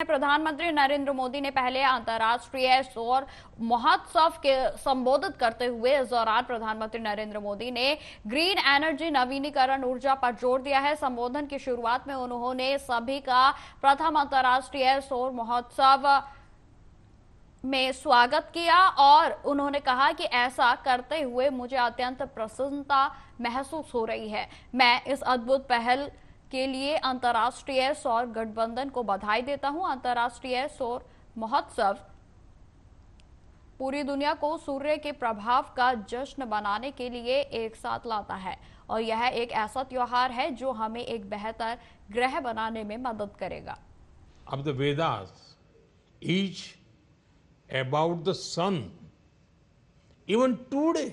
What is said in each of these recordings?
प्रधानमंत्री नरेंद्र मोदी ने पहले अंतर्राष्ट्रीय सौर महोत्सव के संबोधित करते हुए इस दौरान प्रधानमंत्री नरेंद्र मोदी ने ग्रीन एनर्जी नवीनीकरण ऊर्जा पर जोर दिया है। संबोधन की शुरुआत में उन्होंने सभी का प्रथम अंतर्राष्ट्रीय सौर महोत्सव में स्वागत किया और उन्होंने कहा कि ऐसा करते हुए मुझे अत्यंत प्रसन्नता महसूस हो रही है। मैं इस अद्भुत पहल के लिए अंतर्राष्ट्रीय सौर गठबंधन को बधाई देता हूं। अंतर्राष्ट्रीय सौर महोत्सव पूरी दुनिया को सूर्य के प्रभाव का जश्न मनाने के लिए एक साथ लाता है और यह एक ऐसा त्योहार है जो हमें एक बेहतर ग्रह बनाने में मदद करेगा। Of the Vedas, each about the sun. Even today,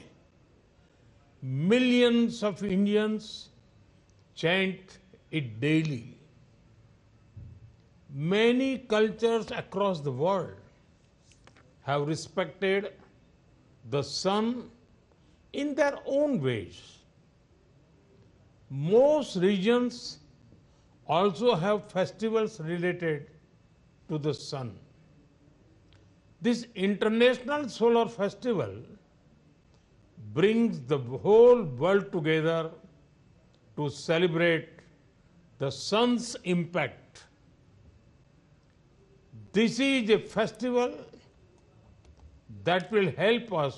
millions of Indians chant it daily. Many cultures across the world have respected the sun in their own ways. Most regions also have festivals related to the sun. This International Solar Festival brings the whole world together to celebrate the sun's impact. This is a festival that will help us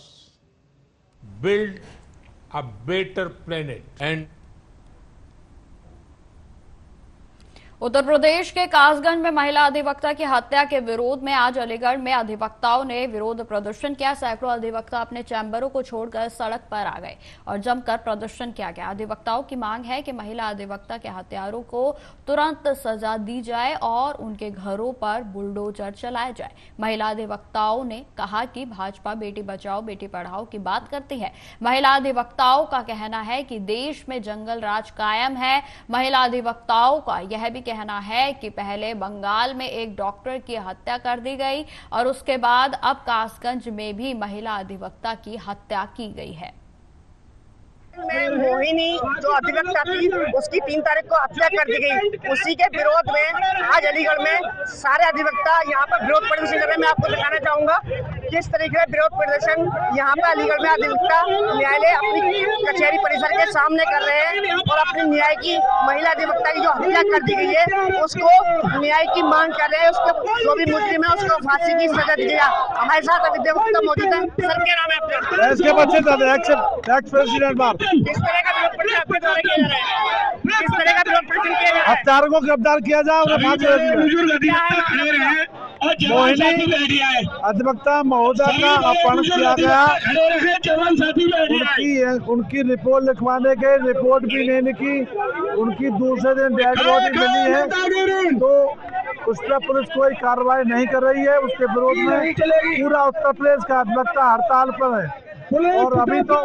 build a better planet. And Uttar Pradesh के कासगंज में महिला अधिवक्ता की हत्या के विरोध में आज अलीगढ़ में अधिवक्ताओं ने विरोध प्रदर्शन किया। सैकड़ों अधिवक्ता अपने चैम्बरों को छोड़कर सड़क पर आ गए और जमकर प्रदर्शन किया गया। अधिवक्ताओं की मांग है कि महिला अधिवक्ता के हत्यारों को तुरंत सजा दी जाए और उनके घरों पर बुलडोजर चलाया जाए। महिला अधिवक्ताओं ने कहा कि भाजपा बेटी बचाओ बेटी पढ़ाओ की बात करती है। महिला अधिवक्ताओं का कहना है कि देश में जंगल राज कायम है। महिला अधिवक्ताओं का यह भी कहना है कि पहले बंगाल में एक डॉक्टर की हत्या कर दी गई और उसके बाद अब कासगंज में भी महिला अधिवक्ता की हत्या की गई है। मोहिनी जो अधिवक्ता थी उसकी 3 तारीख को हत्या कर दी गई। उसी के विरोध में आज अलीगढ़ में सारे अधिवक्ता यहाँ पर विरोध प्रदर्शन कर रहे हैं। मैं आपको दिखाना चाहूंगा किस तरीके से विरोध प्रदर्शन यहाँ पे अलीगढ़ में अधिवक्ता न्यायालय अपनी कचहरी परिसर के सामने कर रहे हैं और अपनी न्याय की महिला अधिवक्ता की जो हत्या कर दी गई है उसको न्याय की मांग कर रहे हैं। उसको जो भी मुजरिम है उसको फांसी की सजा दी जाए। हमारे साथ अधिवक्ता मौजूद है। सर क्या नाम है आपका? इसके बच्चे प्रेसिडेंट बाप किस तरह का विरोध प्रदर्शन आपके द्वारा किया जा रहा है? किस तरह का विरोध प्रदर्शन किया जा रहा है? हत्यारों को गिरफ्तार किया जाए। मोहिनी अधिवक्ता महोदय का अपहरण किया गया। उनकी रिपोर्ट लिखवाने के रिपोर्ट भी नहीं लिखी। उनकी दूसरे दिन डेड बॉडी मिली है तो उस पर पुलिस कोई कार्रवाई नहीं कर रही है। उसके विरोध में पूरा उत्तर प्रदेश का अधिवक्ता हड़ताल पर है और अभी तो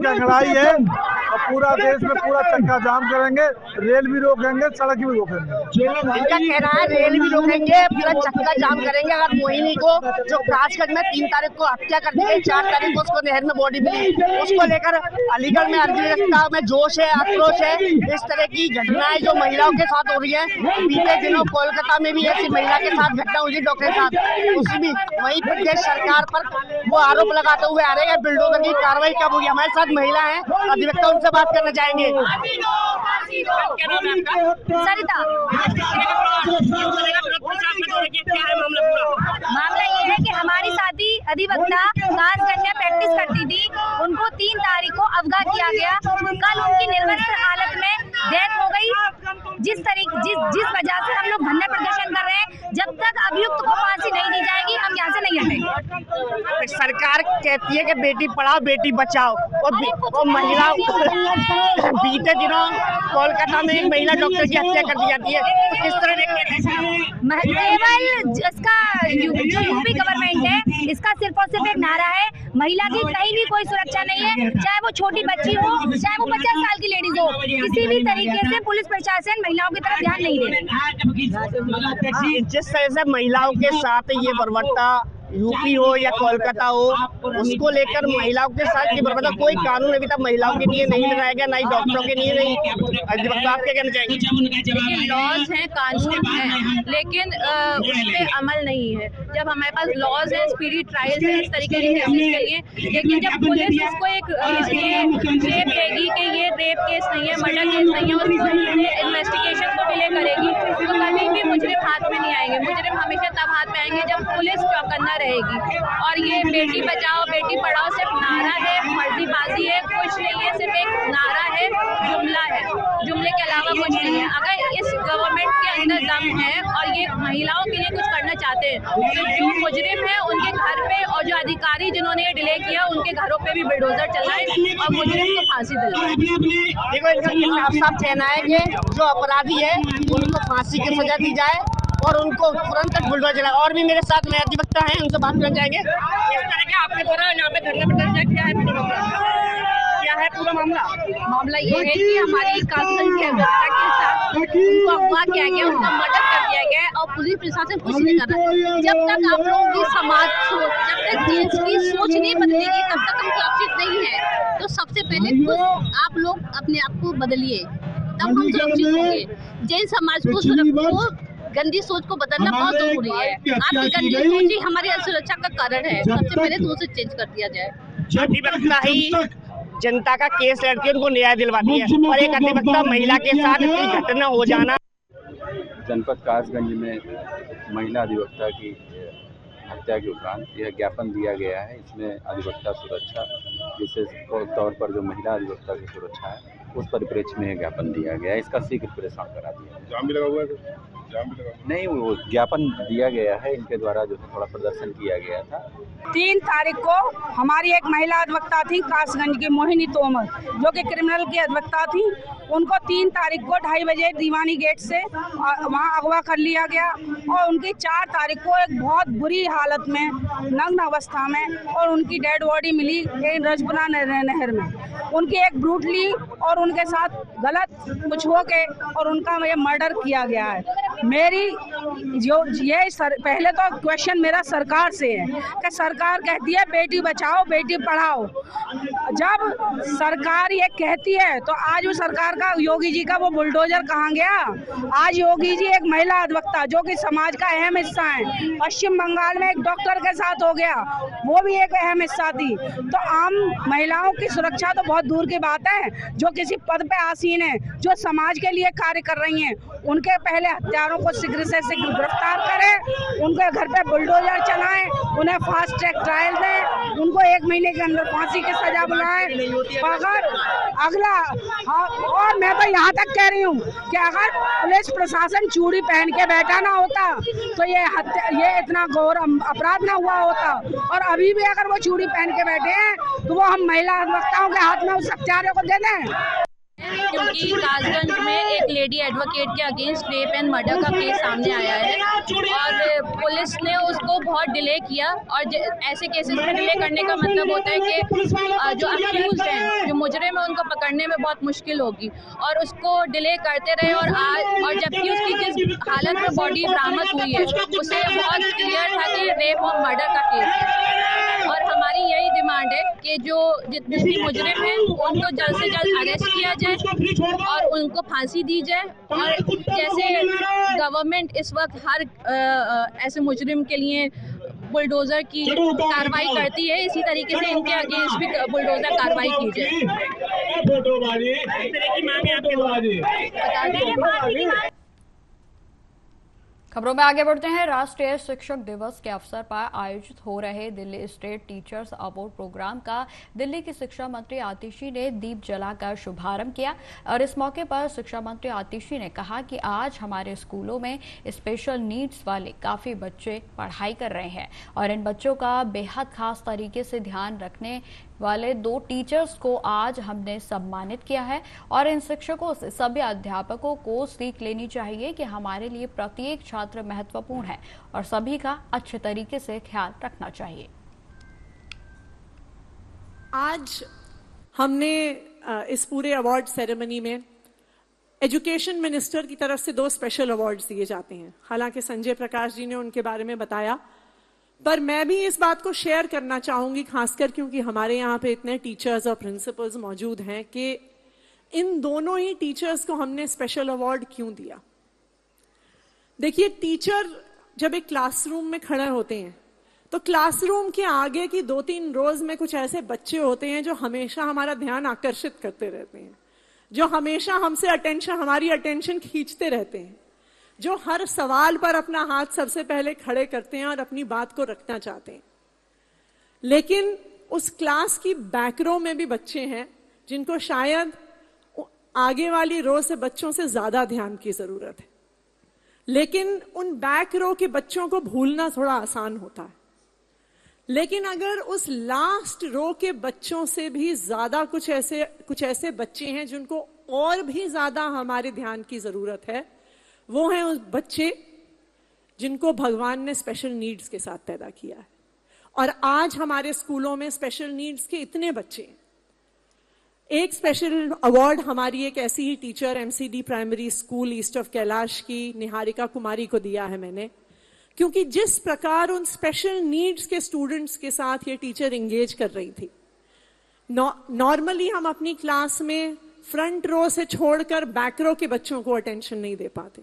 गंगड़ाई है और पूरा देश में पूरा चक्का जाम करेंगे। रेल भी रोकेंगे, सड़क भी रोकेंगे। इनका कहना है रेल भी रोकेंगे, पूरा चक्का जाम करेंगे अगर मोहिनी को जो कासगंज में 3 तारीख को हत्या कर दी गई, 4 तारीख को उसको नहर में बॉडी मिली, उसको लेकर अलीगढ़ में अधिवक्ता में जोश है, आक्रोश है। इस तरह की घटनाएं जो महिलाओं के साथ हो रही है, बीते दिनों कोलकाता में भी ऐसी महिला के साथ घटना हुई डॉक्टर के साथ, उसी भी वही प्रदेश सरकार पर वो आरोप लगाते हुए आ रहे हैं बिल्डोजर की कार्रवाई कब होगी। हमारे साथ महिला है अधिवक्ता, उनसे बात करना चाहेंगे। सरिता, मामला ये है कि हमारी साथी अधिवक्ता कासगंज में प्रैक्टिस करती थी, उनको 3 तारीख को अवगा किया गया। कल उनकी निर्वस्त्र हालत में डेथ हो गई। जिस वजह से हम लोग धरना प्रदर्शन कर रहे हैं, जब तक अभियुक्त को फांसी नहीं दी जाएगी हम यहाँ से नहीं हटेंगे। सरकार कहती है कि बेटी पढ़ाओ बेटी बचाओ और महिलाओं बीते दिनों कोलकाता में एक महिला डॉक्टर की हत्या कर दी जाती है, तो किस तरह केवल इसका यूपी गवर्नमेंट है, इसका सिर्फ और सिर्फ एक नारा है, महिला की कहीं भी कोई सुरक्षा नहीं है, चाहे वो छोटी बच्ची हो, चाहे वो 50 साल की लेडीज हो, किसी भी तरीके से पुलिस प्रशासन महिलाओं की तरफ ध्यान नहीं दे रही। जिस तरह से महिलाओं के साथ ये बर्बरता यूपी हो या कोलकाता हो, उसको लेकर महिलाओं के साथ की बर्बाद कोई कानून अभी तक महिलाओं के लिए नहीं बनाया गया, ना ही डॉक्टरों के लिए नहीं। अधिवक्ता आप क्या कहना चाहेंगे? लॉज हैं, कानून है, लेकिन उस पे अमल नहीं है। जब हमारे पास लॉज है, स्पीडी ट्रायल्स है इस तरीके के केसेस के लिए, लेकिन जब पुलिस उसको एक ये क्लेम देगी कि ये रेप केस नहीं है, मर्डर केस नहीं है, उसको इन्वेस्टिगेशन को डिले करेगी, तो कभी भी मुजरिम हाथ में नहीं आएंगे। मुजरिम हमेशा तब हाथ में आएंगे जब पुलिस चौकन्ना रहेगी। और ये बेटी बचाओ बेटी पढ़ाओ सिर्फ नारा है, फर्जीबाजी है, कुछ नहीं है, सिर्फ एक नारा है, जुमला है, जुमले के अलावा कुछ नहीं है। अगर इस गवर्नमेंट के अंदर दम है और ये महिलाओं के लिए कुछ करना चाहते हैं, तो जो मुजरिम है उनके घर पे और जो अधिकारी जिन्होंने ये डिले किया उनके घरों पे भी बुलडोजर चलाए और मुजरिम को फांसी दिलाए। देखो, इनका साफ कहना है कि जो अपराधी है उनको फांसी की सजा दी जाए और उनको तुरंत तक बुलडोजर चलाए। और भी मेरे साथ नए अधिवक्ता हैं, उनसे बात करना चाहेंगे। किस तरह के आपके द्वारा यहाँ पे धरना प्रदर्शन क्या है पूरा मामला ये है कि हमारी कांस्टेबल के अधिवक्ता के साथ उनको अगवा किया गया, उनका मर्डर कर दिया गया और पुलिस प्रशासन कुछ नहीं कर रहा है। जब तक आप लोगों की समाज सोच, जब तक देश की सोच नहीं बदलेगी तब तक हम सुरक्षित नहीं है। तो सबसे पहले खुद आप लोग अपने आप को बदलिए, तब हम सुरक्षित होंगे। जैन समाज को गंदी सोच को बदलना बहुत जरूरी है। आपकी गंदी सोच ही हमारी असुरक्षा का कारण है। सबसे पहले तो उसे चेंज कर दिया जाए। अधिवक्ता ही जनता का केस लड़ती है, उनको न्याय दिलवाती है, और एक अधिवक्ता महिला के साथ इतनी घटना हो जाना। जनपद कासगंज में महिला अधिवक्ता की हत्या के उपरांत यह ज्ञापन दिया गया है। इसमें अधिवक्ता सुरक्षा, विशेष तौर पर जो महिला अधिवक्ता की सुरक्षा है, उस परिप्रेक्ष्य में यह ज्ञापन दिया गया है। इसका शीघ्र प्रेषण करा दिया। जाम भी लगा हुआ है? नहीं, वो ज्ञापन दिया गया है, इनके द्वारा जो है थोड़ा प्रदर्शन किया गया था। 3 तारीख को हमारी एक महिला अधिवक्ता थी कासगंज की, मोहिनी तोमर, जो कि क्रिमिनल की अधिवक्ता थी। उनको 3 तारीख को 2:30 बजे दीवानी गेट से वहां अगवा कर लिया गया और उनकी 4 तारीख को एक बहुत बुरी हालत में, नग्न अवस्था में, और उनकी डेड बॉडी मिली रजपुरा नहर में। उनकी एक ब्रूटली और उनके साथ गलत कुछ हो के और उनका ये मर्डर किया गया है। मेरी जो ये पहले तो क्वेश्चन मेरा सरकार से है कि सरकार कहती है बेटी बचाओ बेटी पढ़ाओ। जब सरकार ये कहती है तो आज वो सरकार का, योगी जी का वो बुलडोजर कहाँ गया? आज योगी जी एक महिला अधिवक्ता जो कि समाज का अहम हिस्सा है, पश्चिम बंगाल में एक डॉक्टर के साथ हो गया, वो भी एक अहम हिस्सा थी। तो आम महिलाओं की सुरक्षा तो बहुत दूर की बात है, जो किसी पद पे आसीन है, जो समाज के लिए कार्य कर रही हैं, उनके पहले हत्यारों को शीघ्र से शीघ्र गिरफ्तार करें, उनके घर पे बुलडोजर चलाएं, उन्हें फास्ट ट्रैक ट्रायल दें, उनको 1 महीने के अंदर फांसी की सजा बुलाएं। अगर अगला और मैं तो यहाँ तक कह रही हूँ कि अगर पुलिस प्रशासन चूड़ी पहन के बैठा ना होता तो ये इतना घोर अपराध ना हुआ होता। और अभी भी अगर वो चूड़ी पहन के बैठे हैं तो वो हम महिला अधिवक्ताओं के हाथ में उस हत्यारे को दे दें। क्योंकि कासगंज में एक लेडी एडवोकेट के अगेंस्ट रेप एंड मर्डर का केस सामने आया है और पुलिस ने उसको बहुत डिले किया। और ऐसे केसेस में डिले करने का मतलब होता है कि जो अक्यूज्ड हैं, जो मुजरिम है, उनको पकड़ने में बहुत मुश्किल होगी और उसको डिले करते रहे। और जबकि उसकी जिस हालत में बॉडी बरामद हुई है उसे बहुत क्लियर था कि रेप और मर्डर का केस है। और हमारी यही डिमांड है कि जो जितने भी मुजरिम हैं उनको जल्द से जल्द अरेस्ट किया जाए और उनको फांसी दी जाए। और जैसे गवर्नमेंट इस वक्त हर ऐसे मुजरिम के लिए बुलडोजर की कार्रवाई करती है, इसी तरीके से इनके अगेंस्ट भी बुलडोजर कार्रवाई की जाए। खबरों में आगे बढ़ते हैं। राष्ट्रीय शिक्षक दिवस के अवसर पर आयोजित हो रहे Delhi state teachers award program का दिल्ली की शिक्षा मंत्री आतिशी ने दीप जलाकर शुभारंभ किया। और इस मौके पर शिक्षा मंत्री आतिशी ने कहा कि आज हमारे स्कूलों में स्पेशल नीड्स वाले काफी बच्चे पढ़ाई कर रहे हैं और इन बच्चों का बेहद खास तरीके से ध्यान रखने वाले 2 टीचर्स को आज हमने सम्मानित किया है। और इन शिक्षकों से सभी अध्यापकों को सीख लेनी चाहिए कि हमारे लिए प्रत्येक छात्र महत्वपूर्ण है और सभी का अच्छे तरीके से ख्याल रखना चाहिए। आज हमने इस पूरे अवार्ड सेरेमनी में एजुकेशन मिनिस्टर की तरफ से 2 स्पेशल अवार्ड्स दिए जाते हैं। हालांकि संजय प्रकाश जी ने उनके बारे में बताया, पर मैं भी इस बात को शेयर करना चाहूंगी, खासकर क्योंकि हमारे यहाँ पे इतने टीचर्स और प्रिंसिपल्स मौजूद हैं, कि इन दोनों ही टीचर्स को हमने स्पेशल अवार्ड क्यों दिया। देखिए, टीचर जब एक क्लासरूम में खड़े होते हैं तो क्लासरूम के आगे की 2-3 रोज में कुछ ऐसे बच्चे होते हैं जो हमेशा हमारा ध्यान आकर्षित करते रहते हैं, जो हमेशा हमसे हमारी अटेंशन खींचते रहते हैं, जो हर सवाल पर अपना हाथ सबसे पहले खड़े करते हैं और अपनी बात को रखना चाहते हैं। लेकिन उस क्लास की बैक रो में भी बच्चे हैं जिनको शायद आगे वाली रो से बच्चों से ज्यादा ध्यान की जरूरत है। लेकिन उन बैक रो के बच्चों को भूलना थोड़ा आसान होता है। लेकिन अगर उस लास्ट रो के बच्चों से भी ज्यादा कुछ ऐसे बच्चे हैं जिनको और भी ज्यादा हमारे ध्यान की जरूरत है, वो हैं उस बच्चे जिनको भगवान ने स्पेशल नीड्स के साथ पैदा किया है। और आज हमारे स्कूलों में स्पेशल नीड्स के इतने बच्चे हैं। एक स्पेशल अवार्ड हमारी एक ऐसी ही teacher MCD primary school east of Kailash की निहारिका कुमारी को दिया है मैंने, क्योंकि जिस प्रकार उन स्पेशल नीड्स के स्टूडेंट्स के साथ ये टीचर एंगेज कर रही थी। नॉर्मली हम अपनी क्लास में फ्रंट रो से छोड़कर बैक रो के बच्चों को अटेंशन नहीं दे पाते,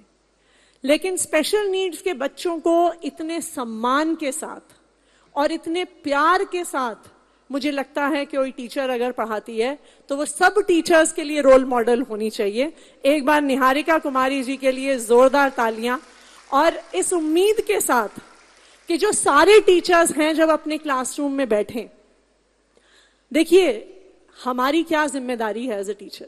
लेकिन स्पेशल नीड्स के बच्चों को इतने सम्मान के साथ और इतने प्यार के साथ मुझे लगता है कि कोई टीचर अगर पढ़ाती है तो वो सब टीचर्स के लिए रोल मॉडल होनी चाहिए। एक बार निहारिका कुमारी जी के लिए जोरदार तालियां, और इस उम्मीद के साथ कि जो सारे टीचर्स हैं जब अपने क्लासरूम में बैठे, देखिए हमारी क्या जिम्मेदारी है एज ए टीचर,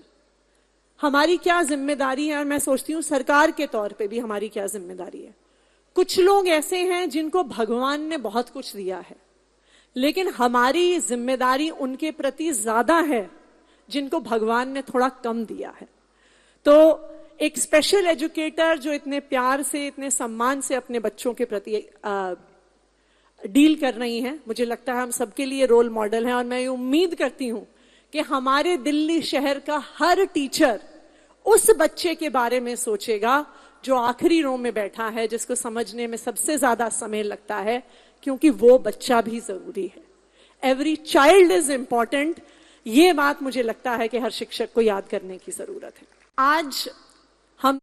हमारी क्या जिम्मेदारी है, और मैं सोचती हूँ सरकार के तौर पे भी हमारी क्या जिम्मेदारी है। कुछ लोग ऐसे हैं जिनको भगवान ने बहुत कुछ दिया है, लेकिन हमारी जिम्मेदारी उनके प्रति ज्यादा है जिनको भगवान ने थोड़ा कम दिया है। तो एक स्पेशल एजुकेटर जो इतने प्यार से, इतने सम्मान से अपने बच्चों के प्रति डील कर रही हैं, मुझे लगता है हम सबके लिए रोल मॉडल हैं। और मैं ये उम्मीद करती हूं कि हमारे दिल्ली शहर का हर टीचर उस बच्चे के बारे में सोचेगा जो आखिरी रो में बैठा है, जिसको समझने में सबसे ज्यादा समय लगता है, क्योंकि वो बच्चा भी जरूरी है। Every child is important. ये बात मुझे लगता है कि हर शिक्षक को याद करने की जरूरत है। आज हम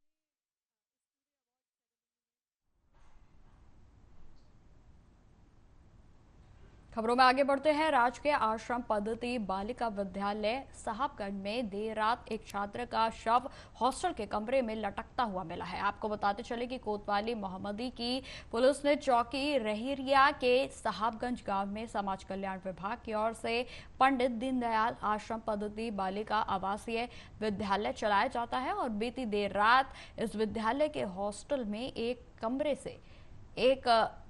खबरों में आगे बढ़ते हैं। राजकीय आश्रम पद्धति बालिका विद्यालय साहबगंज में देर रात एक छात्र का शव हॉस्टल के कमरे में लटकता हुआ मिला है। आपको बताते चले कि कोतवाली मोहम्मदी की पुलिस ने चौकी रहरिया के साहबगंज गांव में समाज कल्याण विभाग की ओर से पंडित दीनदयाल आश्रम पद्धति बालिका आवासीय विद्यालय चलाया जाता है, और बीती देर रात इस विद्यालय के हॉस्टल में एक कमरे से एक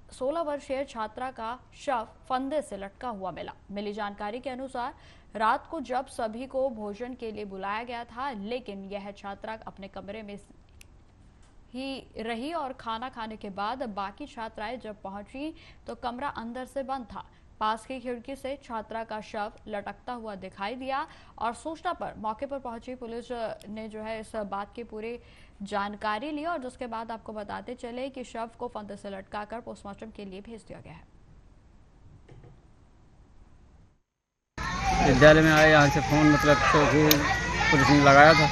16 वर्षीय छात्रा का शव फंदे से लटका हुआ मिला। मिली जानकारी के अनुसार रात को जब सभी को भोजन के लिए बुलाया गया था, लेकिन यह छात्रा अपने कमरे में ही रही और खाना खाने के बाद बाकी छात्राएं जब पहुंची तो कमरा अंदर से बंद था। पास की खिड़की से छात्रा का शव लटकता हुआ दिखाई दिया, और सूचना पर मौके पर पहुंची पुलिस ने जो है इस बात की पूरी जानकारी ली, और जिसके बाद आपको बताते चले कि शव को फंदे से लटकाकर पोस्टमार्टम के लिए भेज दिया गया है। विद्यालय में आए, यहाँ से फोन मतलब पुलिस ने लगाया था।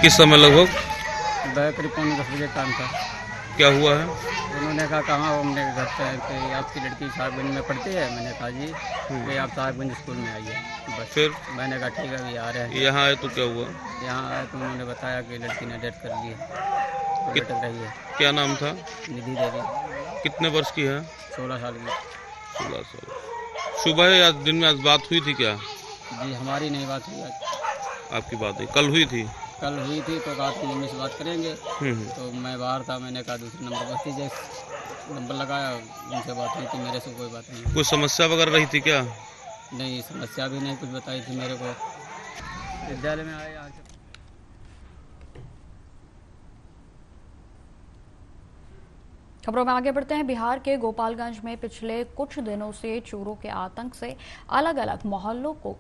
किस समय लगभग? करीब 10 बजे टाइम था। क्या हुआ है? उन्होंने कहा कहाँ हो? हमने घर पे कि आपकी लड़की साहबगंज में पढ़ती है। मैंने कहा जी कि आप साहबगंज स्कूल में आइए। बस फिर मैंने कहा ठीक है अभी आ रहे हैं। यहाँ आए तो क्या हुआ? यहाँ आए तो उन्होंने बताया कि लड़की ने डेथ कर ली है, तो भटक रही है। क्या नाम था? निधि देवी। कितने वर्ष की है? 16 साल की। 16 साल। सुबह या दिन में आज बात हुई थी क्या? जी हमारी नहीं बात हुई आज। आपकी बात हुई? कल हुई थी? कल हुई थी तो कहा मम्मी से बात करेंगे। तो मैं बाहर था, मैंने कहा दूसरे नंबर पर कीजिए, नंबर लगाया, उनसे बात हुई थी, मेरे से कोई बात नहीं। कोई समस्या वगैरह रही थी क्या? नहीं, समस्या भी नहीं कुछ बताई थी मेरे को। विद्यालय में आए यहाँ से। खबरों में आगे बढ़ते हैं। बिहार के गोपालगंज में पिछले कुछ दिनों से चोरों के आतंक से अलग अलग मोहल्लों को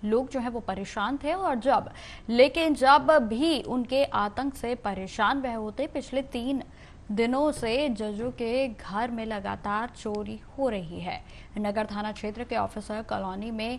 लोग जो है वो परेशान थे, और जब भी उनके आतंक से परेशान वह होते, पिछले 3 दिनों से जजों के घर में लगातार चोरी हो रही है। नगर थाना क्षेत्र के ऑफिसर कॉलोनी में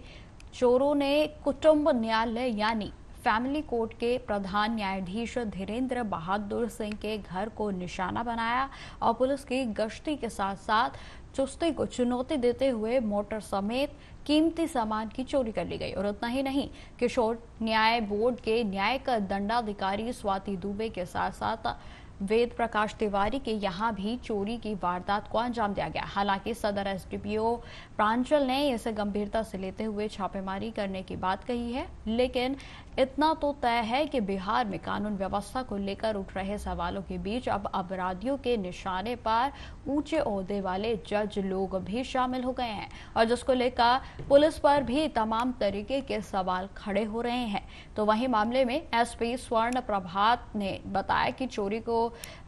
चोरों ने कुटुंब न्यायालय यानी फैमिली कोर्ट के प्रधान न्यायाधीश धीरेन्द्र बहादुर सिंह के घर को निशाना बनाया और पुलिस की गश्ती के साथ साथ चुस्ती को चुनौती देते हुए मोटर समेत कीमती सामान की चोरी कर ली गई। और उतना ही नहीं, किशोर न्याय बोर्ड के न्यायिक दंडाधिकारी स्वाति दुबे के साथ साथ वेद प्रकाश तिवारी के यहाँ भी चोरी की वारदात को अंजाम दिया गया। हालांकि सदर एसडीपीओ प्रांचल ने इसे गंभीरता से लेते हुए छापेमारी करने की बात कही है, लेकिन इतना तो तय है कि बिहार में कानून व्यवस्था को लेकर उठ रहे सवालों के बीच अब अपराधियों के निशाने पर ऊंचे ओहदे वाले जज लोग भी शामिल हो गए हैं और जिसको लेकर पुलिस पर भी तमाम तरीके के सवाल खड़े हो रहे हैं। तो वहीं मामले में एसपी स्वर्ण प्रभात ने बताया कि चोरी को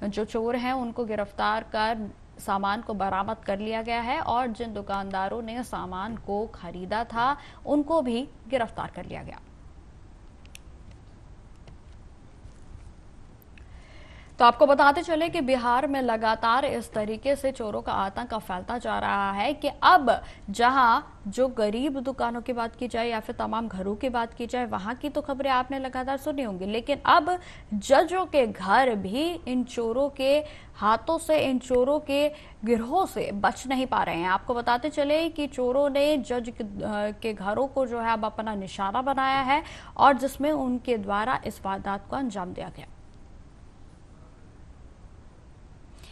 जो चोर हैं उनको गिरफ्तार कर सामान को बरामद कर लिया गया है और जिन दुकानदारों ने सामान को खरीदा था उनको भी गिरफ्तार कर लिया गया। तो आपको बताते चले कि बिहार में लगातार इस तरीके से चोरों का आतंक फैलता जा रहा है कि अब जहां जो गरीब दुकानों की बात की जाए या फिर तमाम घरों की बात की जाए वहां की तो खबरें आपने लगातार सुनी होंगी, लेकिन अब जजों के घर भी इन चोरों के हाथों से, इन चोरों के गिरोह से बच नहीं पा रहे हैं। आपको बताते चले कि चोरों ने जज के घरों को जो है अब अपना निशाना बनाया है और जिसमें उनके द्वारा इस वारदात को अंजाम दिया गया।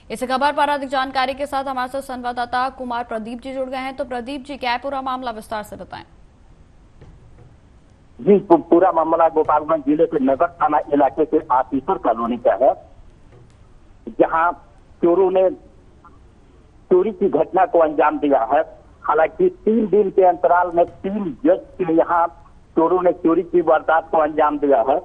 इस खबर पर अधिक जानकारी के साथ हमारे साथ संवाददाता कुमार प्रदीप जी जुड़ गए हैं। तो प्रदीप जी, क्या है पूरा मामला, विस्तार से बताएं। जी, पूरा मामला गोपालगंज जिले के नगर थाना इलाके के ऑफिसर कॉलोनी का है, जहां चोरों ने चोरी की घटना को अंजाम दिया है। हालांकि 3 दिन के अंतराल में 3 जज के यहाँ चोरों ने चोरी की वारदात को अंजाम दिया है।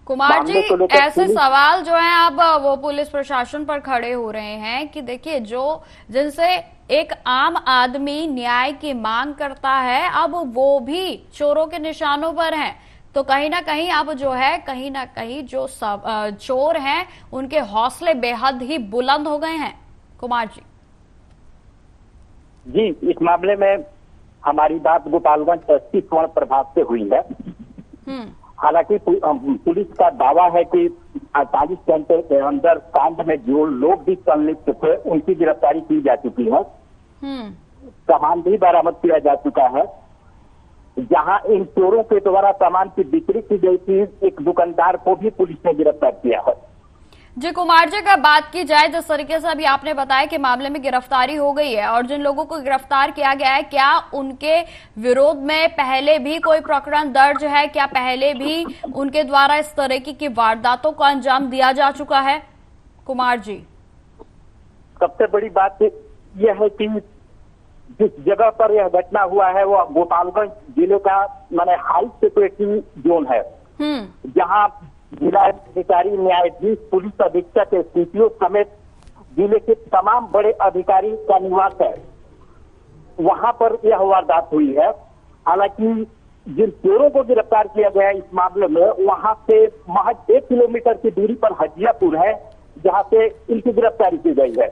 कुमार जी, ऐसे सवाल जो हैं अब वो पुलिस प्रशासन पर खड़े हो रहे हैं कि देखिए जिनसे एक आम आदमी न्याय की मांग करता है अब वो भी चोरों के निशानों पर हैं। तो कहीं ना कहीं अब जो है कहीं ना कहीं जो चोर हैं उनके हौसले बेहद ही बुलंद हो गए हैं। कुमार जी जी, इस मामले में हमारी बात गोपालगंज एसपी स्वर्ण प्रभात से हुई है। हालांकि पुलिस का दावा है कि 48 घंटे के अंदर कांड में जो लोग भी संलिप्त थे उनकी गिरफ्तारी की जा चुकी है। सामान भी बरामद किया जा चुका है। जहां इन चोरों के द्वारा सामान की बिक्री की गई थी, एक दुकानदार को भी पुलिस ने गिरफ्तार किया है। जी कुमार जी, अगर बात की जाए जिस तरीके से अभी आपने बताया कि मामले में गिरफ्तारी हो गई है और जिन लोगों को गिरफ्तार किया गया है, क्या उनके विरोध में पहले भी कोई प्रकरण दर्ज है? क्या पहले भी उनके द्वारा इस तरीके की वारदातों को अंजाम दिया जा चुका है? कुमार जी, सबसे बड़ी बात यह है कि जिस जगह पर यह घटना हुआ है वो गोपालगंज जिले का माने हाई सिक्योरिटी जोन है, जहाँ जिला अधिकारी, न्यायाधीश, पुलिस अधीक्षक, एसडीपीओ समेत जिले के तमाम बड़े अधिकारी का निवास है। वहां पर यह वारदात हुई है। हालांकि जिन चोरों को गिरफ्तार किया गया है इस मामले में, वहां से महज 1 किलोमीटर की दूरी पर हजियापुर है, जहां से इनकी गिरफ्तारी की गई है।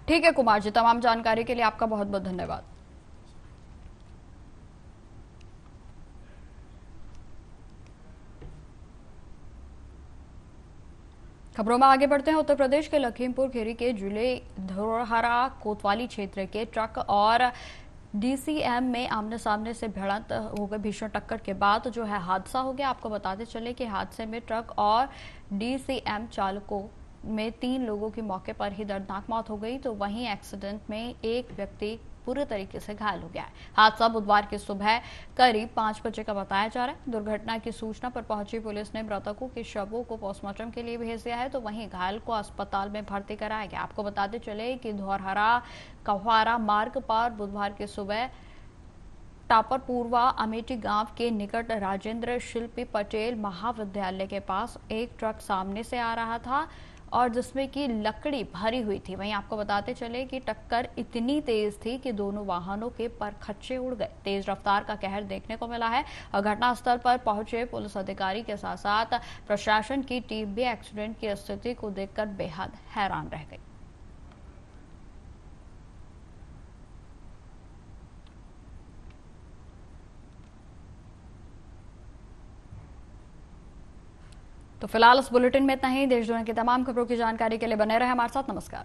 ठीक है कुमार जी, तमाम जानकारी के लिए आपका बहुत बहुत धन्यवाद। खबरों में आगे बढ़ते हैं। उत्तर प्रदेश के लखीमपुर खीरी के जिले धोरहरा कोतवाली क्षेत्र के ट्रक और डीसीएम में आमने सामने से भिड़ंत हो गई। भीषण टक्कर के बाद जो है हादसा हो गया। आपको बताते चले कि हादसे में ट्रक और डीसीएम चालकों में 3 लोगों की मौके पर ही दर्दनाक मौत हो गई, तो वहीं एक्सीडेंट में एक व्यक्ति पूरे तरीके से घायल हो गया है। हादसा बुधवार की सुबह करीब 5 बजे का बताया जा रहा है। दुर्घटना की सूचना पर पहुंची पुलिस ने मृतकों के शवों को पोस्टमार्टम के लिए भेज दिया है, तो वहीं घायल को अस्पताल में भर्ती कराया गया। आपको बताते चले कि धौरहरा कव्हारा मार्ग पर बुधवार की सुबह टापरपुरवा अमेठी गांव के निकट राजेंद्र शिल्पी पटेल महाविद्यालय के पास एक ट्रक सामने से आ रहा था और जिसमें कि लकड़ी भरी हुई थी। वहीं आपको बताते चले कि टक्कर इतनी तेज थी कि दोनों वाहनों के परखच्चे उड़ गए। तेज रफ्तार का कहर देखने को मिला है और घटनास्थल पर पहुंचे पुलिस अधिकारी के साथ साथ प्रशासन की टीम भी एक्सीडेंट की स्थिति को देखकर बेहद हैरान रह गई। तो फिलहाल इस बुलेटिन में इतना ही। देश दुनिया की तमाम खबरों की जानकारी के लिए बने रहे हमारे साथ। नमस्कार।